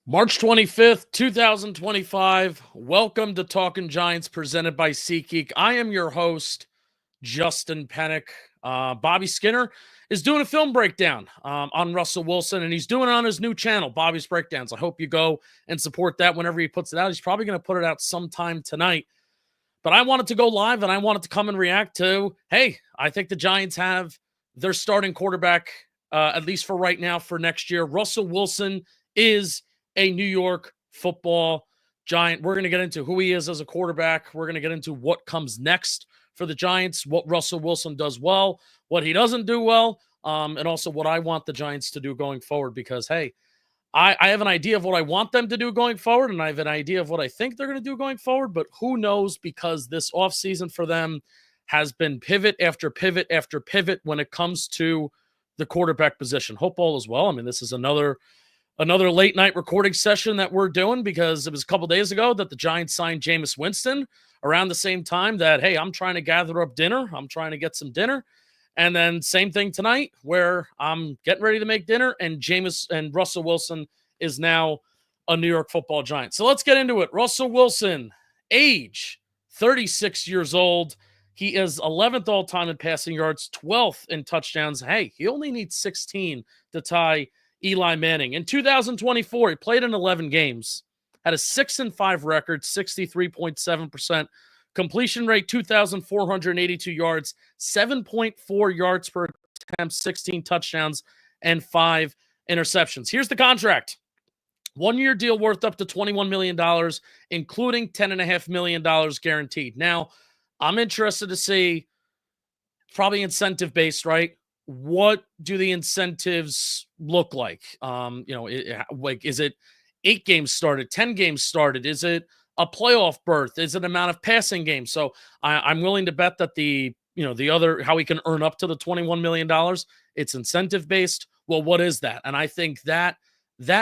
March 25th, 2025. Welcome to Talking Giants presented by SeatGeek. I am your host, Justin Penik. Bobby Skinner is doing a film breakdown on Russell Wilson, and he's doing it on his new channel, Bobby's Breakdowns. I hope you go and support that whenever he puts it out. He's probably going to put it out sometime tonight. But I wanted to go live, and I wanted to come and react to, hey, I think the Giants have their starting quarterback, at least for right now, for next year. Russell Wilson is a New York Football Giant. We're going to get into who he is as a quarterback. We're going to get into what comes next for the Giants, what Russell Wilson does well, what he doesn't do well, and also what I want the Giants to do going forward. Because, hey, I have an idea of what I want them to do going forward, and I have an idea of what I think they're going to do going forward, but who knows, because this offseason for them has been pivot after pivot after pivot when it comes to the quarterback position. Hope all is well. I mean, this is another late night recording session that we're doing because it was a couple days ago that the Giants signed Jameis Winston around the same time that, hey, I'm trying to gather up dinner. I'm trying to get some dinner. And then same thing tonight where I'm getting ready to make dinner and Jameis and Russell Wilson is now a New York Football Giant. So let's get into it. Russell Wilson, age 36 years old. He is 11th all-time in passing yards, 12th in touchdowns. Hey, he only needs 16 to tie Eli Manning. In 2024, he played in 11 games, had a 6-5 record, 63.7% completion rate, 2,482 yards, 7.4 yards per attempt, 16 touchdowns, and 5 interceptions. Here's the contract. 1-year deal worth up to $21 million, including $10.5 million guaranteed. Now, I'm interested to see, probably incentive-based, right? What do the incentives look like? Is it 8 games started, 10 games started? Is it a playoff berth? Is it amount of passing games? So I'm willing to bet that how we can earn up to the $21 million, it's incentive based. Well, what is that? And I think that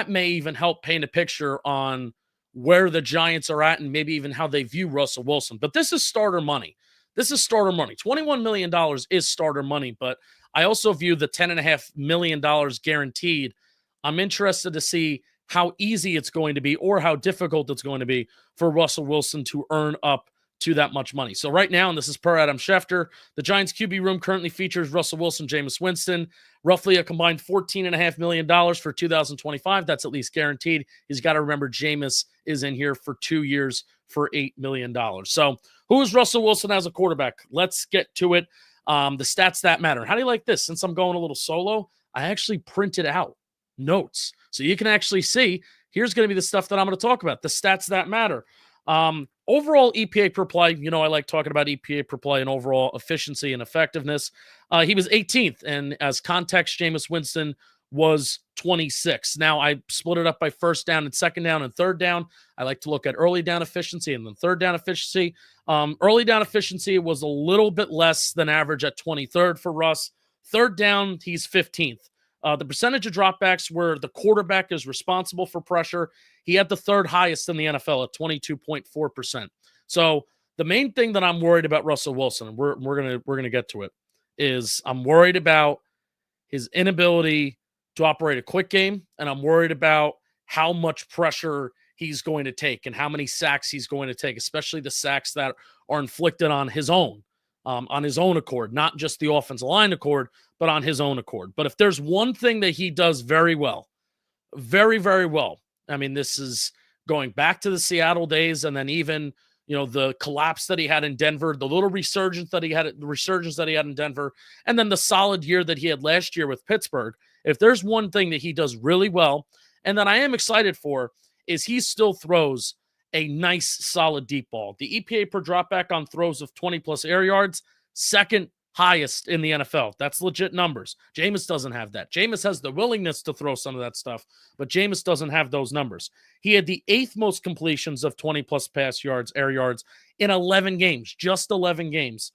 may even help paint a picture on where the Giants are at and maybe even how they view Russell Wilson. But this is starter money. This is starter money. $21 million is starter money, but I also view the $10.5 million guaranteed. I'm interested to see how easy it's going to be or how difficult it's going to be for Russell Wilson to earn up to that much money. So right now, and this is per Adam Schefter, the Giants QB room currently features Russell Wilson, Jameis Winston, roughly a combined $14.5 million for 2025. That's at least guaranteed. He's got to remember Jameis is in here for 2 years for $8 million. So who is Russell Wilson as a quarterback? Let's get to it. The stats that matter. How do you like this? Since I'm going a little solo, I actually printed out notes. So you can actually see, here's going to be the stuff that I'm going to talk about, the stats that matter. Overall EPA per play, I like talking about EPA per play and overall efficiency and effectiveness. He was 18th, and as context, Jameis Winston was 26. Now, I split it up by first down and second down and third down. I like to look at early down efficiency and then third down efficiency. Early down efficiency was a little bit less than average at 23rd for Russ. Third down, he's 15th. The percentage of dropbacks where the quarterback is responsible for pressure, he had the third highest in the NFL at 22.4%. So the main thing that I'm worried about Russell Wilson, and we're gonna get to it, is I'm worried about his inability to operate a quick game, and I'm worried about how much pressure he's going to take and how many sacks he's going to take, especially the sacks that are inflicted on his own accord, not just the offensive line accord, but on his own accord. But if there's one thing that he does very well, very, very well, I mean, this is going back to the Seattle days and then even, the collapse that he had in Denver, the little resurgence that he had in Denver, and then the solid year that he had last year with Pittsburgh. If there's one thing that he does really well, and that I am excited for, is he still throws a nice, solid deep ball. The EPA per dropback on throws of 20-plus air yards, second highest in the NFL. That's legit numbers. Jameis doesn't have that. Jameis has the willingness to throw some of that stuff, but Jameis doesn't have those numbers. He had the 8th most completions of 20-plus pass yards, air yards, in 11 games, just 11 games.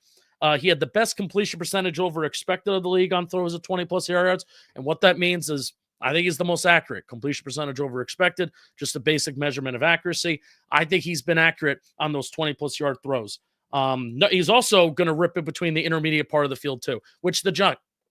He had the best completion percentage over expected of the league on throws of 20-plus air yards, and what that means is I think he's the most accurate. Completion percentage over expected, just a basic measurement of accuracy. I think he's been accurate on those 20-plus yard throws. He's also going to rip it between the intermediate part of the field too, which the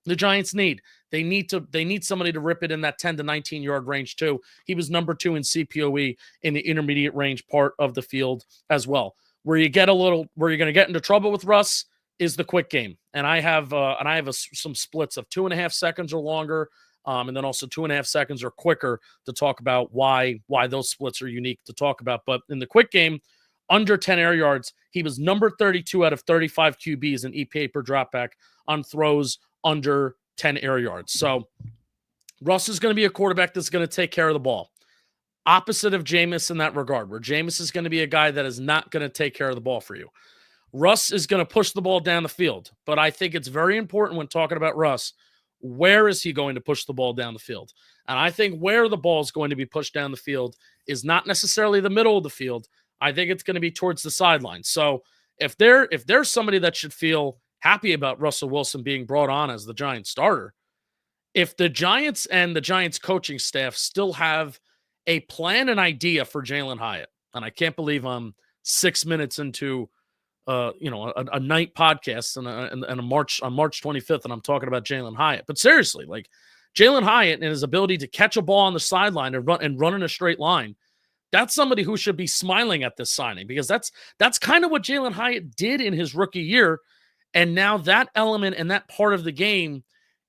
the Giants need. They need somebody to rip it in that 10 to 19 yard range too. He was number 2 in CPOE in the intermediate range part of the field as well. Where you're going to get into trouble with Russ is the quick game. And I have some splits of 2.5 seconds or longer, and then also 2.5 seconds or quicker to talk about why those splits are unique to talk about. But in the quick game, under 10 air yards, he was number 32 out of 35 QBs in EPA per dropback on throws under 10 air yards. So Russ is going to be a quarterback that's going to take care of the ball. Opposite of Jameis in that regard, where Jameis is going to be a guy that is not going to take care of the ball for you. Russ is going to push the ball down the field, but I think it's very important when talking about Russ, where is he going to push the ball down the field? And I think where the ball is going to be pushed down the field is not necessarily the middle of the field. I think it's going to be towards the sideline. So if there's somebody that should feel happy about Russell Wilson being brought on as the Giants starter, if the Giants and the Giants coaching staff still have a plan and idea for Jalen Hyatt, and I can't believe I'm 6 minutes into a night podcast and on March 25th, and I'm talking about Jalen Hyatt. But seriously, like Jalen Hyatt and his ability to catch a ball on the sideline and run in a straight line, that's somebody who should be smiling at this signing, because that's kind of what Jalen Hyatt did in his rookie year. And now that element and that part of the game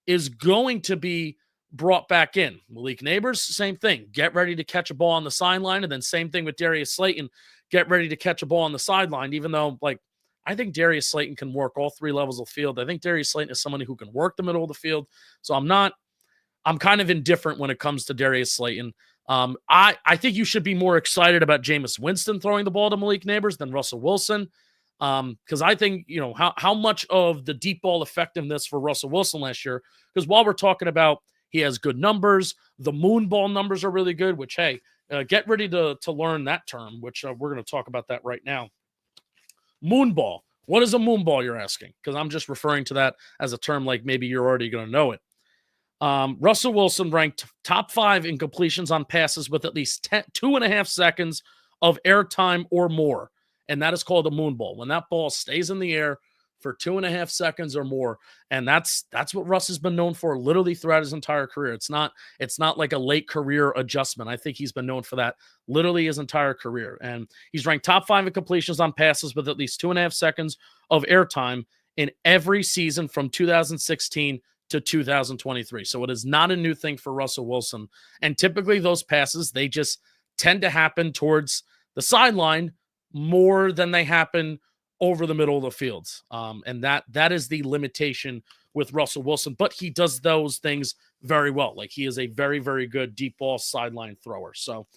is going to be brought back in. Malik Neighbors, same thing. Get ready to catch a ball on the sideline. And then same thing with Darius Slayton. Get ready to catch a ball on the sideline, even though, like, I think Darius Slayton can work all 3 levels of the field. I think Darius Slayton is somebody who can work the middle of the field. So I'm kind of indifferent when it comes to Darius Slayton. I think you should be more excited about Jameis Winston throwing the ball to Malik Neighbors than Russell Wilson. Because I think, how much of the deep ball effectiveness for Russell Wilson last year, because while we're talking about he has good numbers, the moonball numbers are really good, which, hey, get ready to learn that term, which we're going to talk about that right now. Moonball. What is a moonball, you're asking? Because I'm just referring to that as a term like maybe you're already going to know it. Russell Wilson ranked top 5 in completions on passes with at least 2.5 seconds of airtime or more. And that is called a moonball. When that ball stays in the air for 2.5 seconds or more. And that's what Russ has been known for literally throughout his entire career. It's not like a late career adjustment. I think he's been known for that literally his entire career. And he's ranked top 5 in completions on passes with at least 2.5 seconds of airtime in every season from 2016 to 2023. So it is not a new thing for Russell Wilson. And typically those passes, they just tend to happen towards the sideline more than they happen over the middle of the field. And that is the limitation with Russell Wilson, but he does those things very well. Like, he is a very, very good deep ball sideline thrower. So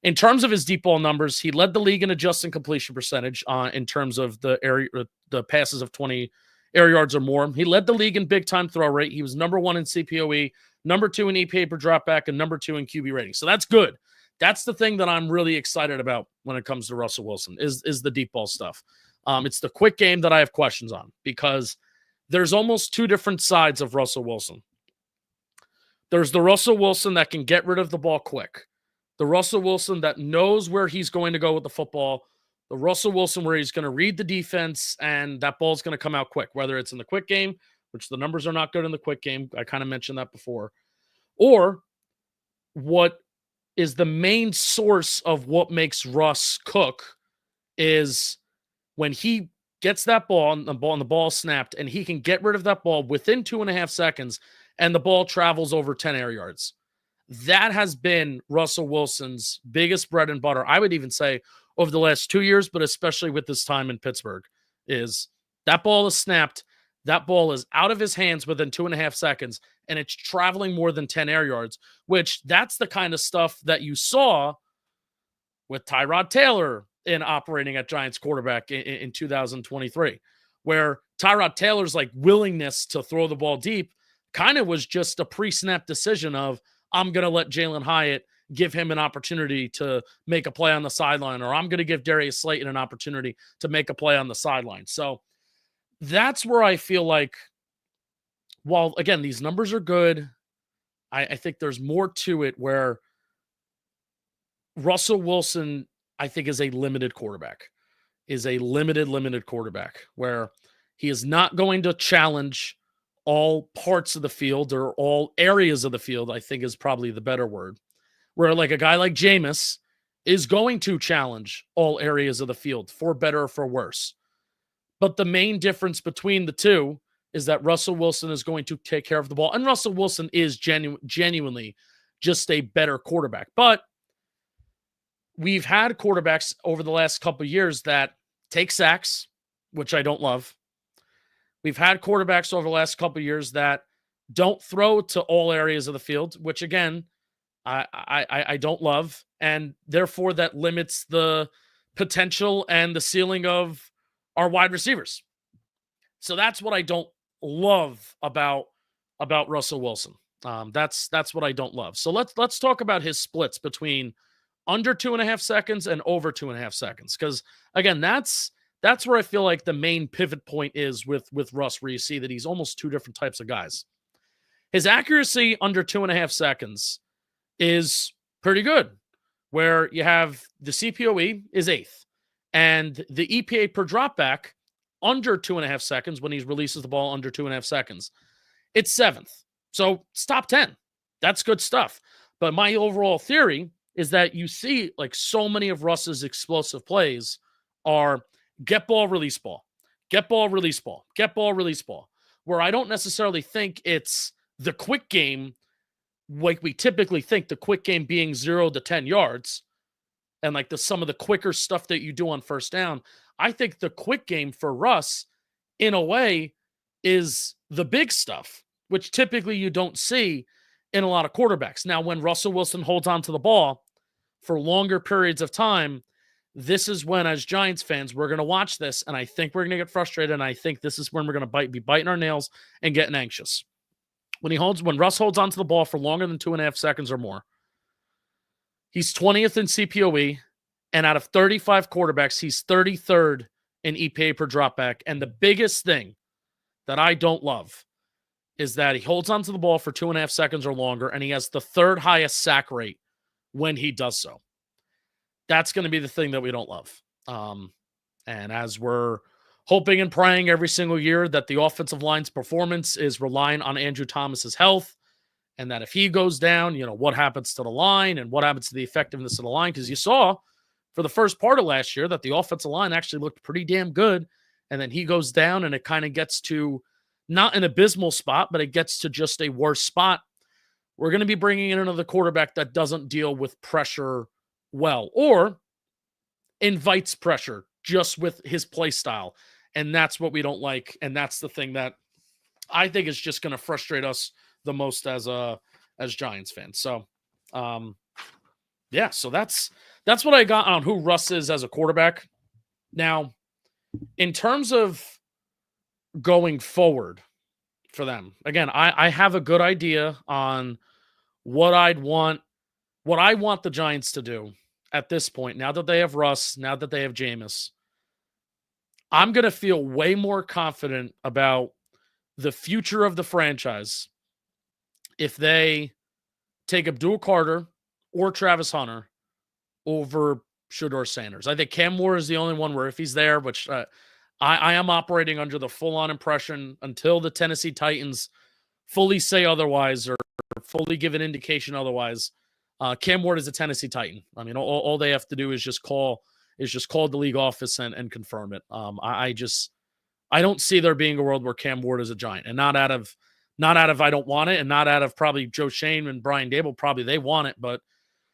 in terms of his deep ball numbers, he led the league in adjusted completion percentage in terms of the passes of 20 air yards or more. He led the league in big time throw rate. He was number 1 in CPOE, number 2 in EPA per dropback, and number 2 in QB rating. So that's good. That's the thing that I'm really excited about when it comes to Russell Wilson is the deep ball stuff. It's the quick game that I have questions on, because there's almost 2 different sides of Russell Wilson. There's the Russell Wilson that can get rid of the ball quick. The Russell Wilson that knows where he's going to go with the football. The Russell Wilson where he's going to read the defense and that ball's going to come out quick, whether it's in the quick game, which the numbers are not good in the quick game. I kind of mentioned that before. Or what is the main source of what makes Russ cook is when he gets that ball and the ball snapped, and he can get rid of that ball within 2.5 seconds and the ball travels over 10 air yards. That has been Russell Wilson's biggest bread and butter, I would even say, over the last 2 years, but especially with this time in Pittsburgh, is that ball is snapped. That ball is out of his hands within 2.5 seconds, and it's traveling more than 10 air yards, which that's the kind of stuff that you saw with Tyrod Taylor in operating at Giants quarterback in 2023, where Tyrod Taylor's like willingness to throw the ball deep kind of was just a pre-snap decision of, I'm going to let Jalen Hyatt give him an opportunity to make a play on the sideline, or I'm going to give Darius Slayton an opportunity to make a play on the sideline. So that's where I feel like, while, again, these numbers are good, I think there's more to it, where Russell Wilson, I think, is a limited quarterback, limited quarterback, where he is not going to challenge all parts of the field or all areas of the field, I think is probably the better word. Where like a guy like Jameis is going to challenge all areas of the field for better or for worse. But the main difference between the two is that Russell Wilson is going to take care of the ball. And Russell Wilson is genuinely just a better quarterback. But we've had quarterbacks over the last couple of years that take sacks, which I don't love. We've had quarterbacks over the last couple of years that don't throw to all areas of the field, which again, I don't love. And therefore that limits the potential and the ceiling of our wide receivers. So that's what I don't love about Russell Wilson. That's what I don't love. So let's talk about his splits between under 2.5 seconds and over 2.5 seconds. Because again, that's where I feel like the main pivot point is with Russ, where you see that he's almost two different types of guys. His accuracy under 2.5 seconds is pretty good, where you have the CPOE is 8th, and the EPA per dropback under 2.5 seconds when he releases the ball under 2.5 seconds, it's 7th. So it's top 10. That's good stuff. But my overall theory is that you see like so many of Russ's explosive plays are get ball, release ball, get ball, release ball, get ball, release ball, where I don't necessarily think it's the quick game like we typically think, the quick game being 0 to 10 yards and like some of the quicker stuff that you do on first down. I think the quick game for Russ, in a way, is the big stuff, which typically you don't see in a lot of quarterbacks. Now, when Russell Wilson holds on to the ball for longer periods of time, this is when, as Giants fans, we're going to watch this, and I think we're going to get frustrated, and I think this is when we're going to be biting our nails and getting anxious. When Russ holds onto the ball for longer than 2.5 seconds or more, he's 20th in CPOE, and out of 35 quarterbacks, he's 33rd in EPA per dropback. And the biggest thing that I don't love is that he holds onto the ball for 2.5 seconds or longer, and he has the 3rd highest sack rate when he does so. That's going to be the thing that we don't love. And as we're hoping and praying every single year that the offensive line's performance is relying on Andrew Thomas's health, and that if he goes down, what happens to the line and what happens to the effectiveness of the line? Because you saw for the first part of last year that the offensive line actually looked pretty damn good, and then he goes down and it kind of gets to not an abysmal spot, but it gets to just a worse spot. We're going to be bringing in another quarterback that doesn't deal with pressure well, or invites pressure just with his play style. And that's what we don't like. And that's the thing that I think is just going to frustrate us the most as Giants fans. So, so that's what I got on who Russ is as a quarterback. Now, in terms of going forward for them, again, I have a good idea on what I want the Giants to do at this point. Now that they have Russ, now that they have Jameis, I'm going to feel way more confident about the future of the franchise if they take Abdul Carter or Travis Hunter over Shedeur Sanders. I think Cam Moore is the only one where if he's there, which I am operating under the full-on impression until the Tennessee Titans fully say otherwise or fully give an indication otherwise, Cam Ward is a Tennessee Titan. I mean, all they have to do is just call the league office and confirm it. I don't see there being a world where Cam Ward is a Giant, and not out of I don't want it, and not out of probably Joe Shane and Brian Dable. Probably they want it, but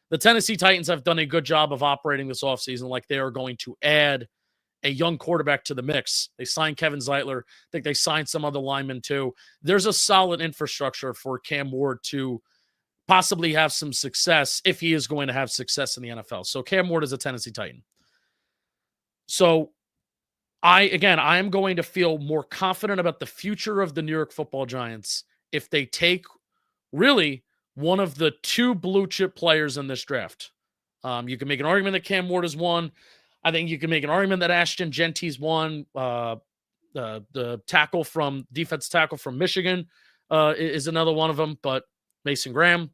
the Tennessee Titans have done a good job of operating this offseason like they are going to add a young quarterback to the mix. They signed Kevin Zeitler. I think they signed some other linemen too. There's a solid infrastructure for Cam Ward to possibly have some success if he is going to have success in the NFL. So Cam Ward is a Tennessee Titan. So I am going to feel more confident about the future of the New York Football Giants if they take really one of the two blue chip players in this draft. You can make an argument that Cam Ward is one. I think you can make an argument that Ashton Genty's one. The defense tackle from Michigan is another one of them, but Mason Graham.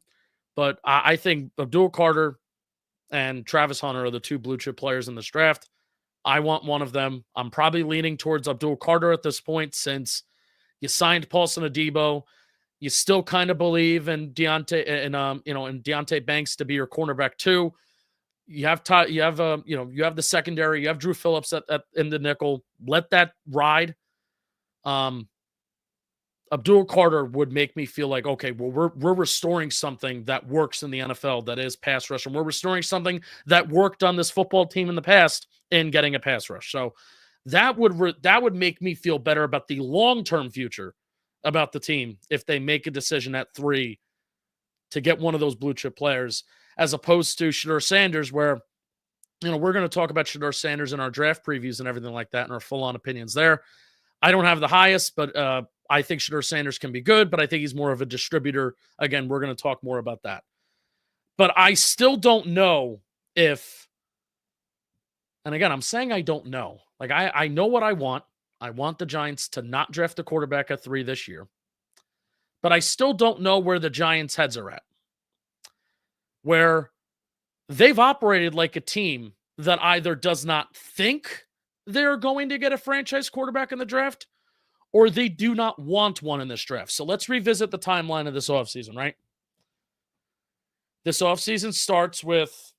But I think Abdul Carter and Travis Hunter are the two blue chip players in this draft. I want one of them. I'm probably leaning towards Abdul Carter at this point since, You signed Paulson Adebo. You still kind of believe in Deonte Banks to be your cornerback too. You have the secondary. You have Drew Phillips in the nickel. Let that ride. Abdul Carter would make me feel like, okay, well, we're restoring something that works in the NFL, that is pass rush, and we're restoring something that worked on this football team in the past in getting a pass rush. So that would make me feel better about the long-term future about the team if they make a decision at 3 to get one of those blue chip players, as opposed to Shedeur Sanders, where, we're going to talk about Shedeur Sanders in our draft previews and everything like that and our full-on opinions there. I don't have the highest, but I think Shedeur Sanders can be good, but I think he's more of a distributor. Again, we're going to talk more about that. But I still don't know if, and again, I'm saying I don't know. Like, I know what I want. I want the Giants to not draft a quarterback at 3 this year. But I still don't know where the Giants' heads are at. Where they've operated like a team that either does not think they're going to get a franchise quarterback in the draft, or they do not want one in this draft. So let's revisit the timeline of this offseason, right? This offseason starts with,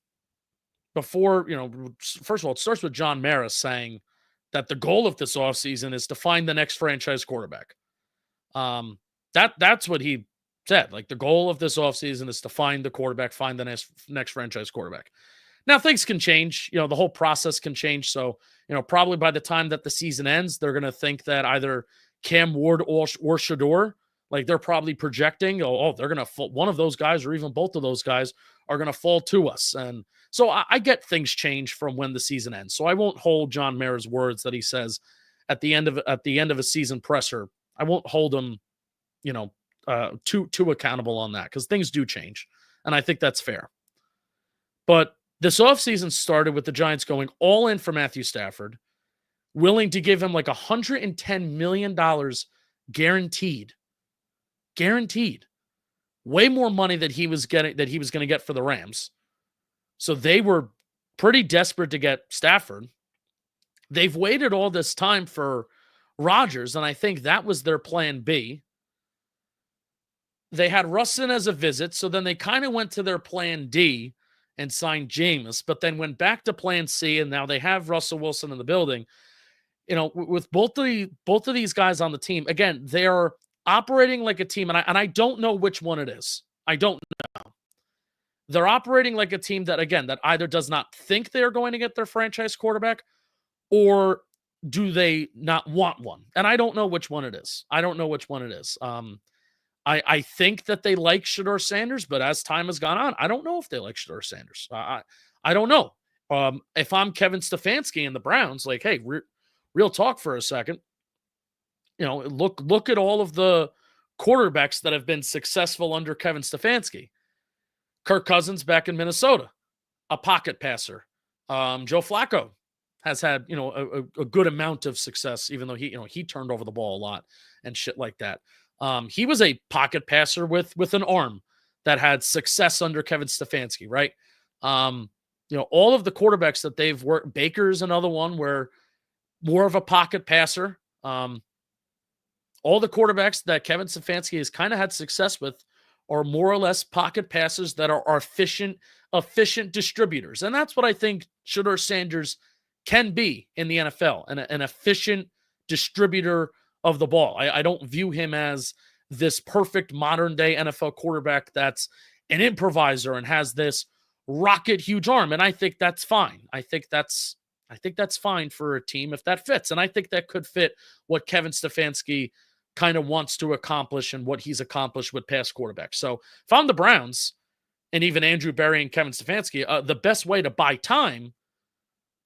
first of all, it starts with John Mara saying that the goal of this offseason is to find the next franchise quarterback. That's what he said. Like, the goal of this offseason is to find the quarterback, find the next franchise quarterback. Now, things can change. The whole process can change. So, probably by the time that the season ends, they're going to think that either Cam Ward or Shedeur, like, they're probably projecting, they're going to fall, one of those guys or even both of those guys are going to fall to us. And so I get things change from when the season ends. So I won't hold John Mara's words that he says at the end of a season presser. I won't hold him, too accountable on that, because things do change. And I think that's fair. But this offseason started with the Giants going all in for Matthew Stafford, willing to give him like $110 million guaranteed. Guaranteed. Way more money that he was going to get for the Rams. So they were pretty desperate to get Stafford. They've waited all this time for Rodgers, and I think that was their plan B. They had Russ in as a visit, so then they kind of went to their plan D and signed Jameis, but then went back to plan C, and now they have Russell Wilson in the building. With both of these guys on the team, again, they are operating like a team, and I don't know which one it is. I don't know. They're operating like a team that either does not think they are going to get their franchise quarterback, or do they not want one? And I don't know which one it is. I think that they like Shedeur Sanders, but as time has gone on, I don't know if they like Shedeur Sanders. I don't know. If I'm Kevin Stefanski and the Browns, like, hey, real talk for a second. Look at all of the quarterbacks that have been successful under Kevin Stefanski. Kirk Cousins back in Minnesota, a pocket passer. Joe Flacco has had, a good amount of success, even though he turned over the ball a lot and shit like that. He was a pocket passer with an arm that had success under Kevin Stefanski, right? All of the quarterbacks that they've worked, Baker's another one where more of a pocket passer. All the quarterbacks that Kevin Stefanski has kind of had success with are more or less pocket passers that are efficient distributors. And that's what I think Shedeur Sanders can be in the NFL, an efficient distributor of the ball. I don't view him as this perfect modern day NFL quarterback that's an improviser and has this rocket huge arm. And I think that's fine. I think that's fine for a team if that fits. And I think that could fit what Kevin Stefanski kind of wants to accomplish and what he's accomplished with past quarterbacks. So if I'm the Browns and even Andrew Berry and Kevin Stefanski, the best way to buy time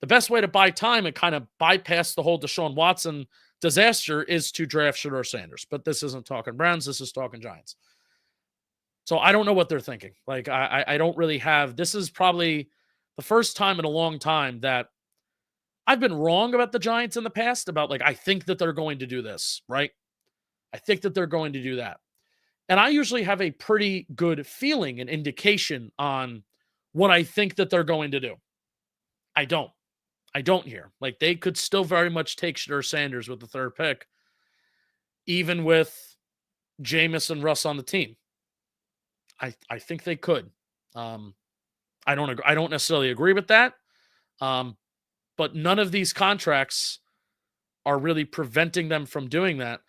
and kind of bypass the whole Deshaun Watson disaster is to draft Shedeur Sanders. But this isn't talking Browns. This is talking Giants. So I don't know what they're thinking. Like, I don't really have, this is probably the first time in a long time that I've been wrong about the Giants in the past about, like, I think that they're going to do this, right? I think that they're going to do that. And I usually have a pretty good feeling and indication on what I think that they're going to do. I don't here. Like, they could still very much take Shedeur Sanders with the third pick. even with Jameis and Russ on the team. I think they could. I don't necessarily agree with that. But none of these contracts are really preventing them from doing that.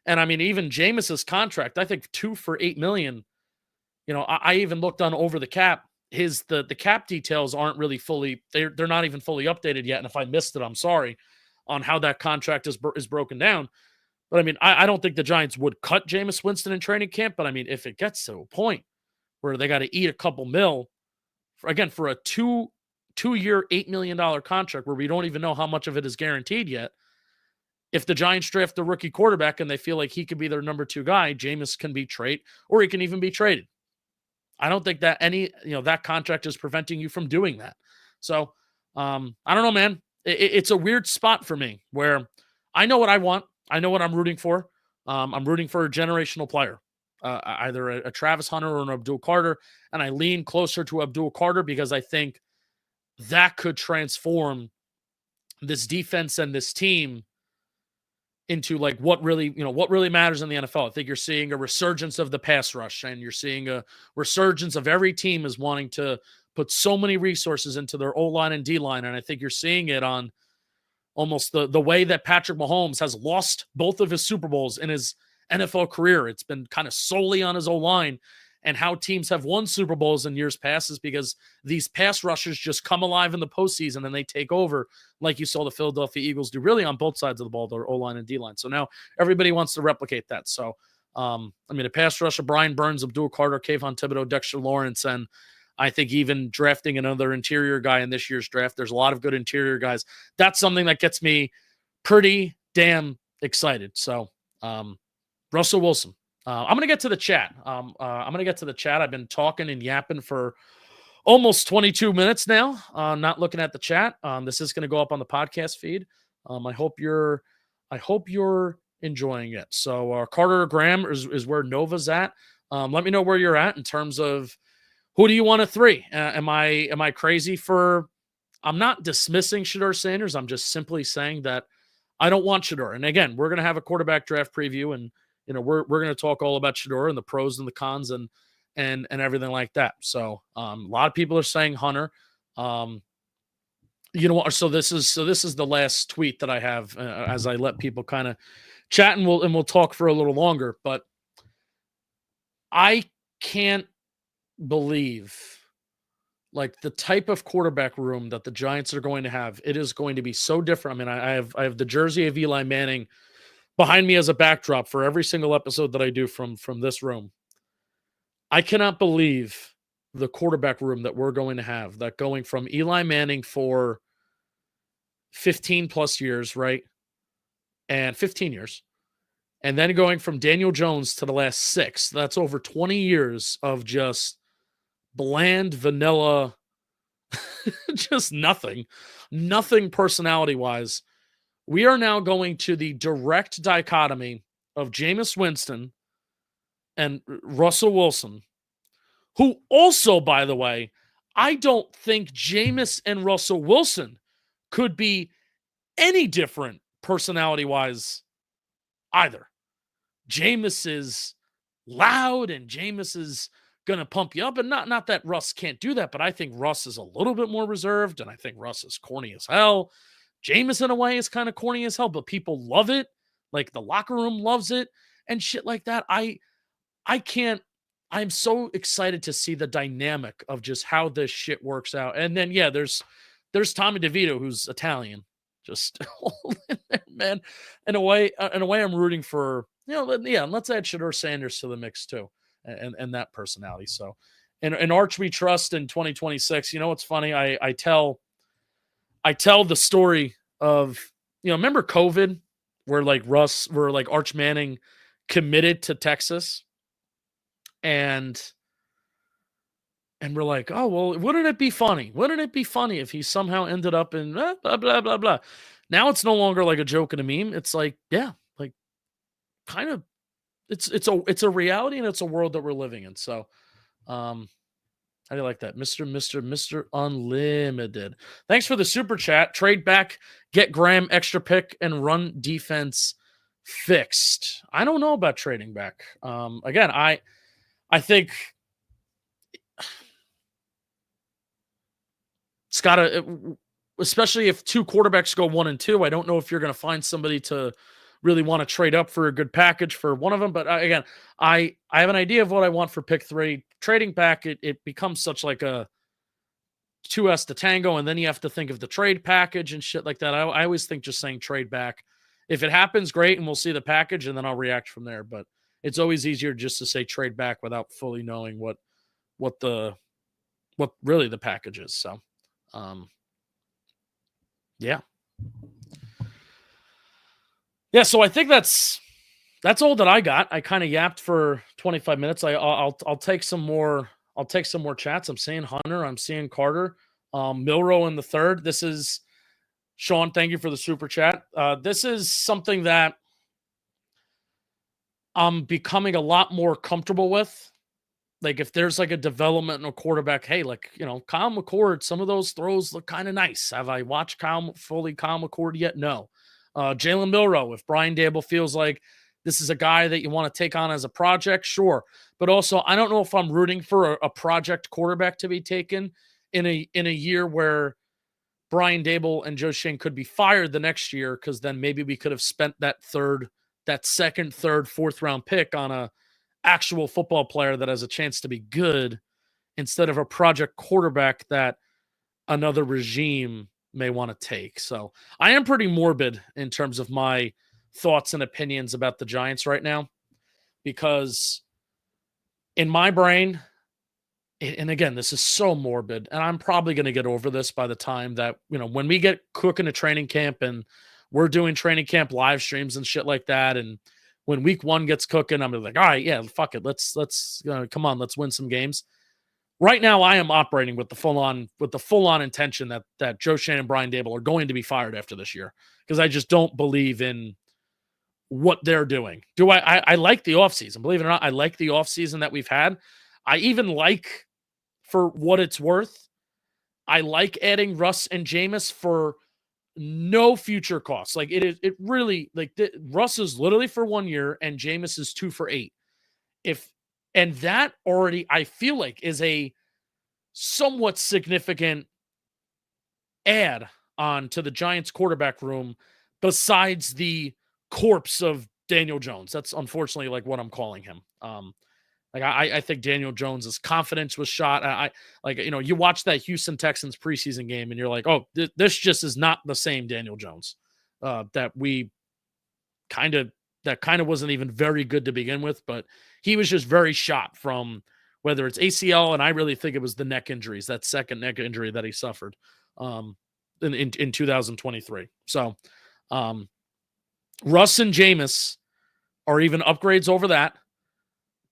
And I mean, even Jameis's contract, I think 2 for $8 million. You know, I even looked on Over the Cap. The cap details aren't really fully. They're not even fully updated yet. And if I missed it, I'm sorry on how that contract is broken down. But I mean, I don't think the Giants would cut Jameis Winston in training camp. But I mean, if it gets to a point where they got to eat a couple mil for a two-year, $8 million contract where we don't even know how much of it is guaranteed yet. If the Giants draft the rookie quarterback and they feel like he could be their number 2 guy, Jameis can be traded, or he can even be traded. I don't think that that contract is preventing you from doing that. So I don't know, man. It's a weird spot for me where I know what I want. I know what I'm rooting for. I'm rooting for a generational player, either a Travis Hunter or an Abdul Carter. And I lean closer to Abdul Carter because I think that could transform this defense and this team into like what really matters in the NFL. I think you're seeing a resurgence of the pass rush, and you're seeing a resurgence of every team is wanting to put so many resources into their O-line and D-line. And I think you're seeing it on almost the way that Patrick Mahomes has lost both of his Super Bowls in his NFL career. It's been kind of solely on his O-line, and how teams have won Super Bowls in years past is because these pass rushers just come alive in the postseason and they take over, like you saw the Philadelphia Eagles do really on both sides of the ball, their O-line and D-line. So now everybody wants to replicate that. So, I mean, a pass rusher, Brian Burns, Abdul Carter, Kayvon Thibodeau, Dexter Lawrence, and I think even drafting another interior guy in this year's draft, there's a lot of good interior guys. That's something that gets me pretty damn excited. So, Russell Wilson. I'm going to get to the chat. I've been talking and yapping for almost 22 minutes now. Not looking at the chat. This is going to go up on the podcast feed. I hope you're enjoying it. So Carter Graham is where Nova's at. Let me know where you're at in terms of who do you want at 3? Am I crazy for? I'm not dismissing Shedeur Sanders. I'm just simply saying that I don't want Shedeur. And again, we're going to have a quarterback draft preview, and we're going to talk all about Shedeur and the pros and the cons and everything like that. So a lot of people are saying Hunter. You know what? So this is the last tweet that I have as I let people kind of chat, and we'll talk for a little longer. But I can't believe like the type of quarterback room that the Giants are going to have. It is going to be so different. I mean, I have the jersey of Eli Manning behind me as a backdrop for every single episode that I do from this room. I cannot believe the quarterback room that we're going to have, that going from Eli Manning for 15 plus years, right? And 15 years. And then going from Daniel Jones to the last 6. That's over 20 years of just bland, vanilla, just nothing personality-wise. We are now going to the direct dichotomy of Jameis Winston and Russell Wilson, who also, by the way, I don't think Jameis and Russell Wilson could be any different personality-wise either. Jameis is loud, and Jameis is going to pump you up, and not that Russ can't do that, but I think Russ is a little bit more reserved, and I think Russ is corny as hell. Jameis, in a way, is kind of corny as hell, but people love it. Like, the locker room loves it and shit like that. I'm so excited to see the dynamic of just how this shit works out. And then, yeah, there's Tommy DeVito, who's Italian. Just, man, in a way, I'm rooting for, let's add Shedeur Sanders to the mix too. And that personality. So, and Arch we trust in 2026. You know what's funny? I tell the story of, remember COVID, where Arch Manning committed to Texas, and we're like, oh well, wouldn't it be funny? Wouldn't it be funny if he somehow ended up in blah blah blah blah? Now it's no longer like a joke and a meme. It's like, yeah, like kind of. It's a reality, and it's a world that we're living in. So, how do you like that? Mr. Unlimited. Thanks for the super chat. Trade back, get Graham, extra pick, and run defense fixed. I don't know about trading back. Again, I think it's got to, especially if two quarterbacks go 1 and 2. I don't know if you're going to find somebody to really want to trade up for a good package for one of them. But again, I have an idea of what I want for pick 3. Trading back, it becomes such like a 2S to tango, and then you have to think of the trade package and shit like that. I always think just saying trade back. If it happens, great, and we'll see the package, and then I'll react from there. But it's always easier just to say trade back without fully knowing what really the package is. So, yeah. Yeah, so I think that's all that I got. I kind of yapped for 25 minutes. I'll take some more. I'll take some more chats. I'm seeing Hunter. I'm seeing Carter. Milrow in the third. This is Sean. Thank you for the super chat. This is something that I'm becoming a lot more comfortable with. Like if there's like a developmental quarterback, hey, like, Kyle McCord, some of those throws look kind of nice. Have I watched Kyle McCord yet? No. Jalen Milrow, if Brian Daboll feels like this is a guy that you want to take on as a project, sure. But also, I don't know if I'm rooting for a project quarterback to be taken in a year where Brian Daboll and Joe Schoen could be fired the next year, because then maybe we could have spent that second, third, fourth round pick on a actual football player that has a chance to be good instead of a project quarterback that another regime may want to take. So I am pretty morbid in terms of my thoughts and opinions about the Giants right now, because in my brain, and again, this is so morbid, and I'm probably going to get over this by the time that, when we get cooking a training camp and we're doing training camp live streams and shit like that. And when week 1 gets cooking, I'm like, all right, yeah, fuck it. Let's come on, let's win some games. Right now, I am operating with the full on intention that Joe Schoen and Brian Daboll are going to be fired after this year, because I just don't believe in what they're doing. I like the offseason. Believe it or not, I like the offseason that we've had. I even like, for what it's worth, I like adding Russ and Jameis for no future costs. Like it really, like Russ is literally for 1 year and Jameis is 2 for $8. And that already, I feel like, is a somewhat significant add on to the Giants quarterback room, besides the corpse of Daniel Jones. That's unfortunately like what I'm calling him. I think Daniel Jones's confidence was shot. You watch that Houston Texans preseason game and you're like, oh, this just is not the same Daniel Jones that kind of wasn't even very good to begin with, but he was just very shot from whether it's ACL, and I really think it was the neck injuries, that second neck injury that he suffered in 2023. So Russ and Jameis are even upgrades over that.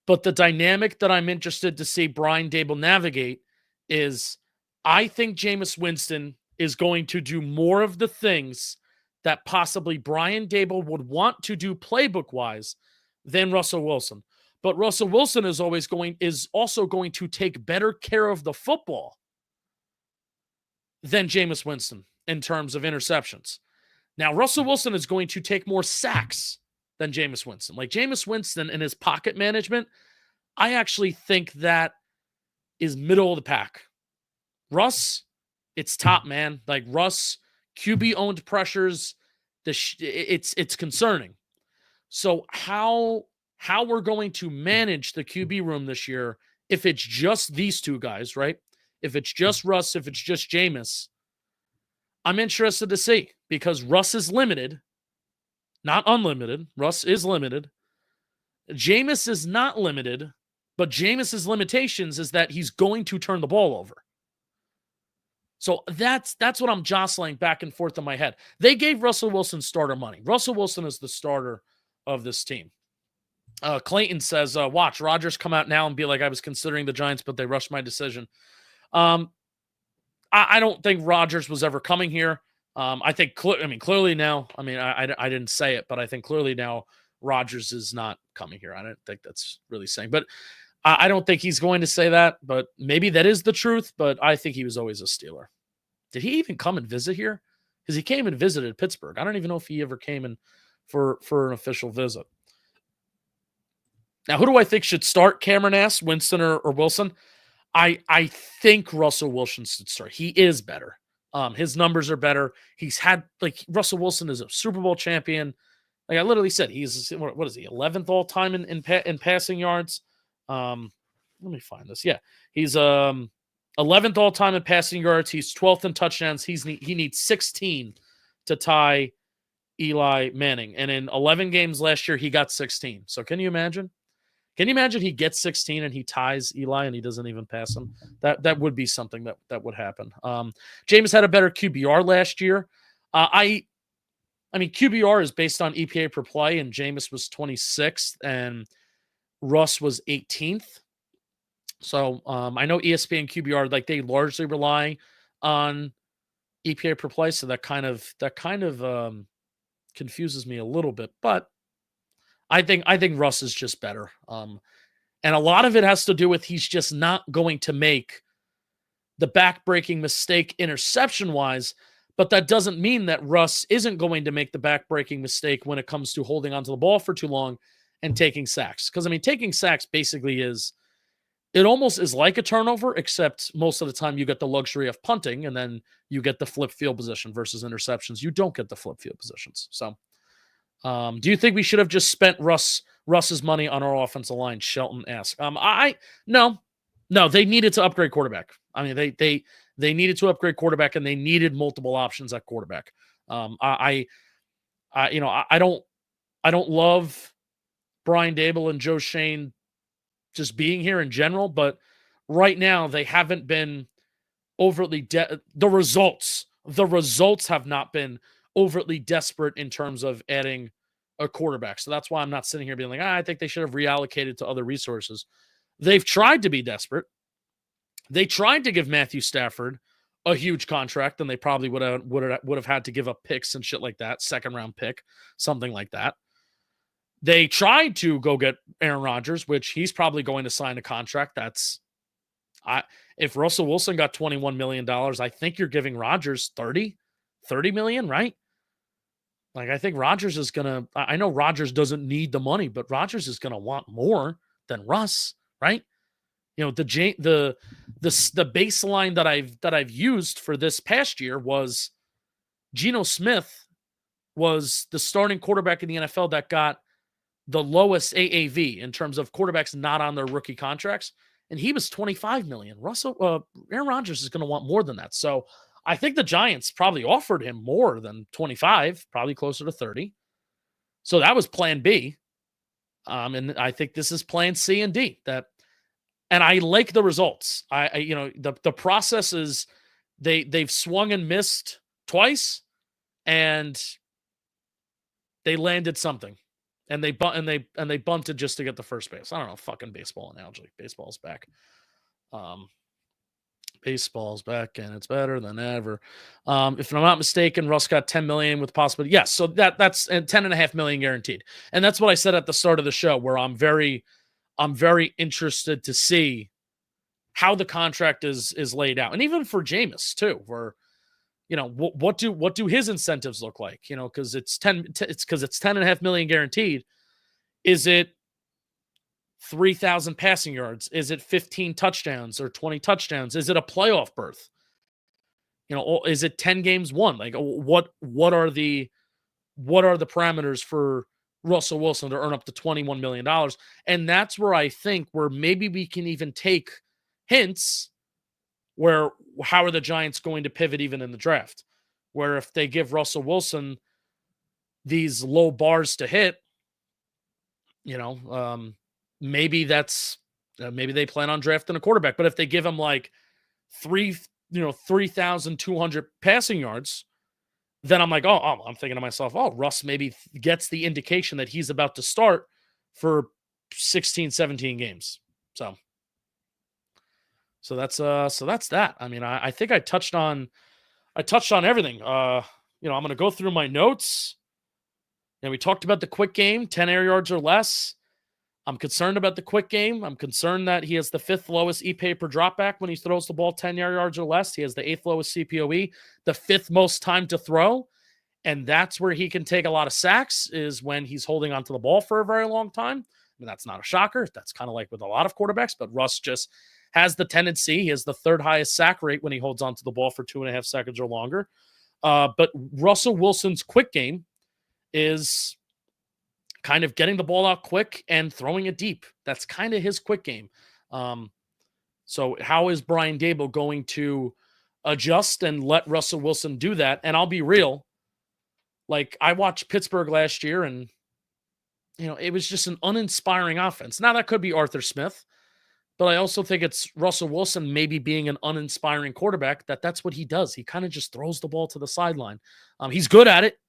But the dynamic that I'm interested to see Brian Daboll navigate is, I think Jameis Winston is going to do more of the things that possibly Brian Daboll would want to do playbook-wise than Russell Wilson. But Russell Wilson is also going to take better care of the football than Jameis Winston in terms of interceptions. Now, Russell Wilson is going to take more sacks than Jameis Winston. Like Jameis Winston and his pocket management, I actually think that is middle of the pack. Russ, it's top, man. Like Russ, QB-owned pressures, it's concerning. So how we're going to manage the QB room this year, if it's just these two guys, right? If it's just Russ, if it's just Jameis, I'm interested to see, because Russ is limited, not unlimited. Russ is limited. Jameis is not limited, but Jameis's limitations is that he's going to turn the ball over. So that's what I'm jostling back and forth in my head. They gave Russell Wilson starter money. Russell Wilson is the starter of this team. Clayton says, watch Rodgers come out now and be like, I was considering the Giants, but they rushed my decision. I don't think Rodgers was ever coming here. I think, clearly now, I didn't say it, but I think clearly now Rodgers is not coming here. I don't think that's really saying, but I don't think he's going to say that, but maybe that is the truth, but I think he was always a Steeler. Did he even come and visit here? Because he came and visited Pittsburgh. I don't even know if he ever came and for an official visit. Now, who do I think should start? Cameron asked, Winston or Wilson. I think Russell Wilson should start. He is better. His numbers are better. He's had, like, Russell Wilson is a Super Bowl champion. Like I literally said, he's, what is he, 11th all time in passing yards? Let me find this. Yeah, he's 11th all time in passing yards. He's 12th in touchdowns. He needs 16 to tie Eli Manning, and in 11 games last year, he got 16. So can you imagine? Can you imagine he gets 16 and he ties Eli and he doesn't even pass him? That would be something that would happen. James had a better QBR last year. I mean, QBR is based on EPA per play, and Jameis was 26th and Russ was 18th. So I know ESPN QBR, like, they largely rely on EPA per play, so that kind of confuses me a little bit. But I think Russ is just better. And a lot of it has to do with he's just not going to make the back-breaking mistake interception-wise, but that doesn't mean that Russ isn't going to make the back-breaking mistake when it comes to holding onto the ball for too long and taking sacks. Because, I mean, taking sacks basically it almost is like a turnover, except most of the time you get the luxury of punting, and then you get the flip field position versus interceptions. You don't get the flip field positions. So, do you think we should have just spent Russ's money on our offensive line? Shelton asked. No, they needed to upgrade quarterback. I mean, they needed to upgrade quarterback, and they needed multiple options at quarterback. I don't love Brian Daboll and Joe Shane just being here in general, but right now they haven't been overtly the results have not been overtly desperate in terms of adding a quarterback. So that's why I'm not sitting here being like, I think they should have reallocated to other resources. They've tried to be desperate. They tried to give Matthew Stafford a huge contract, and they probably would have had to give up picks and shit like that, second round pick, something like that. They tried to go get Aaron Rodgers, which he's probably going to sign a contract. If Russell Wilson got $21 million, I think you're giving Rodgers 30 million, right? Like, I think Rodgers is going to, I know Rodgers doesn't need the money, but Rodgers is going to want more than Russ, right? You know, the baseline that I've used for this past year was Geno Smith was the starting quarterback in the NFL that got the lowest AAV in terms of quarterbacks not on their rookie contracts, and he was 25 million. Aaron Rodgers is going to want more than that. So I think the Giants probably offered him more than 25, probably closer to 30. So that was plan B. And I think this is plan C and D. And I like the results. The process is they've swung and missed twice, and they landed something. And they bunted just to get the first base. I don't know, fucking baseball analogy. Baseball's back. Baseball's back, and it's better than ever. If I'm not mistaken, Russ got 10 million with possibility. Yes, so that's 10.5 million guaranteed. And that's what I said at the start of the show, where I'm very interested to see how the contract is laid out. And even for Jameis too, where, you know, what do his incentives look like? You know, because it's 10.5 million guaranteed. Is it 3,000 passing yards? Is it 15 touchdowns or 20 touchdowns? Is it a playoff berth? You know, is it 10 games won? Like, what are the parameters for Russell Wilson to earn up to $21 million? And that's where I think where maybe we can even take hints where how are the Giants going to pivot even in the draft? Where if they give Russell Wilson these low bars to hit, you know, maybe they plan on drafting a quarterback. But if they give him like 3,200 passing yards, then I'm like, I'm thinking to myself, Russ maybe gets the indication that he's about to start for 16, 17 games. So that's that. I mean, I think I touched on everything. I'm going to go through my notes. And we talked about the quick game, 10 air yards or less. I'm concerned about the quick game. I'm concerned that he has the 5th lowest EPA per dropback when he throws the ball 10 yards or less. He has the 8th lowest CPOE, the 5th most time to throw. And that's where he can take a lot of sacks, is when he's holding onto the ball for a very long time. I mean, that's not a shocker. That's kind of like with a lot of quarterbacks, but Russ just has the tendency. He has the third highest sack rate when he holds onto the ball for 2.5 seconds or longer. But Russell Wilson's quick game is kind of getting the ball out quick and throwing it deep. That's kind of his quick game. So how is Brian Daboll going to adjust and let Russell Wilson do that? And I'll be real. Like, I watched Pittsburgh last year, and, it was just an uninspiring offense. Now, that could be Arthur Smith, but I also think it's Russell Wilson maybe being an uninspiring quarterback, that's what he does. He kind of just throws the ball to the sideline. He's good at it.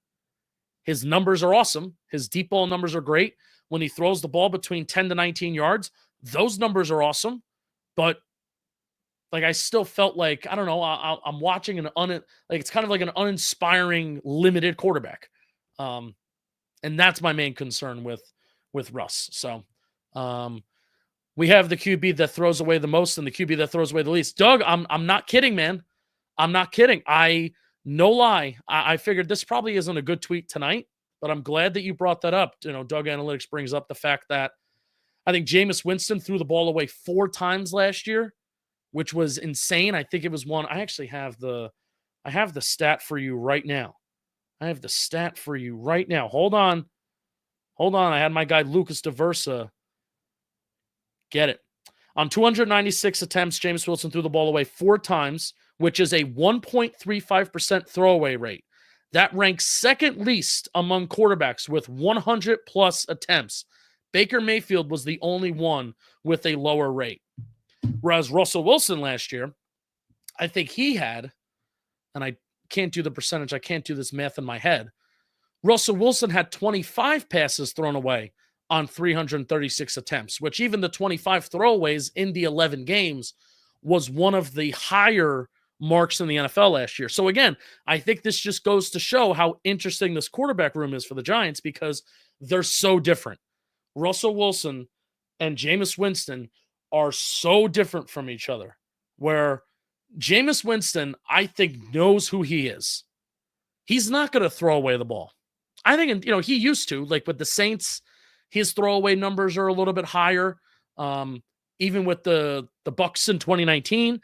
His numbers are awesome. His deep ball numbers are great. When he throws the ball between 10 to 19 yards, those numbers are awesome. But, like, I still felt like, I don't know, I'm watching it's kind of like an uninspiring, limited quarterback. And that's my main concern with Russ. So we have the QB that throws away the most and the QB that throws away the least. Doug, I'm not kidding, man. I'm not kidding. No lie. I figured this probably isn't a good tweet tonight, but I'm glad that you brought that up. Doug Analytics brings up the fact that I think Jameis Winston threw the ball away 4 times last year, which was insane. I think it was one. I have the stat for you right now. Hold on. I had my guy Lucas DeVersa get it. On 296 attempts, Jameis Wilson threw the ball away 4 times, which is a 1.35% throwaway rate. That ranks second least among quarterbacks with 100-plus attempts. Baker Mayfield was the only one with a lower rate. Whereas Russell Wilson last year, I think he had, and I can't do the percentage, I can't do this math in my head, Russell Wilson had 25 passes thrown away on 336 attempts, which even the 25 throwaways in the 11 games was one of the higher marks in the NFL last year. So again, I think this just goes to show how interesting this quarterback room is for the Giants, because they're so different. Russell Wilson and Jameis Winston are so different from each other, where Jameis Winston, I think, knows who he is. He's not going to throw away the ball. I think, he used to, like with the Saints, his throwaway numbers are a little bit higher. Even with the Bucs in 2019,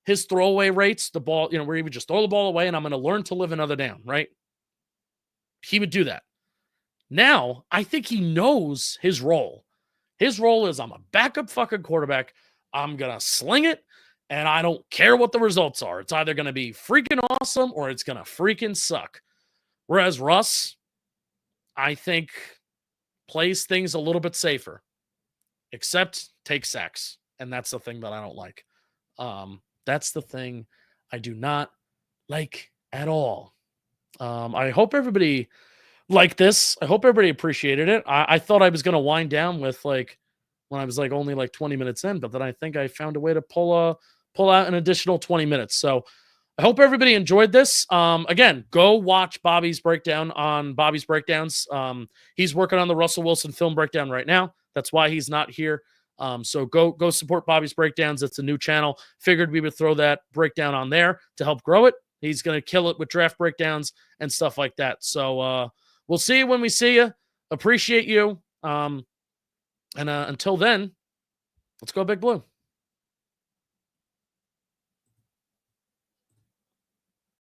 his throwaway rates, the ball, where he would just throw the ball away and I'm going to learn to live another down, right? He would do that. Now, I think he knows his role. His role is, I'm a backup fucking quarterback. I'm going to sling it, and I don't care what the results are. It's either going to be freaking awesome or it's going to freaking suck. Whereas Russ, I think, plays things a little bit safer, except take sacks. And that's the thing that I don't like. That's the thing I do not like at all. I hope everybody liked this. I hope everybody appreciated it. I thought I was going to wind down with when I was only 20 minutes in, but then I think I found a way to pull out an additional 20 minutes. So I hope everybody enjoyed this. Again, go watch Bobby's breakdown on Bobby's Breakdowns. He's working on the Russell Wilson film breakdown right now. That's why he's not here. So go support Bobby's Breakdowns. It's a new channel. Figured we would throw that breakdown on there to help grow it. He's going to kill it with draft breakdowns and stuff like that. So we'll see you when we see you. Appreciate you. And until then, let's go Big Blue.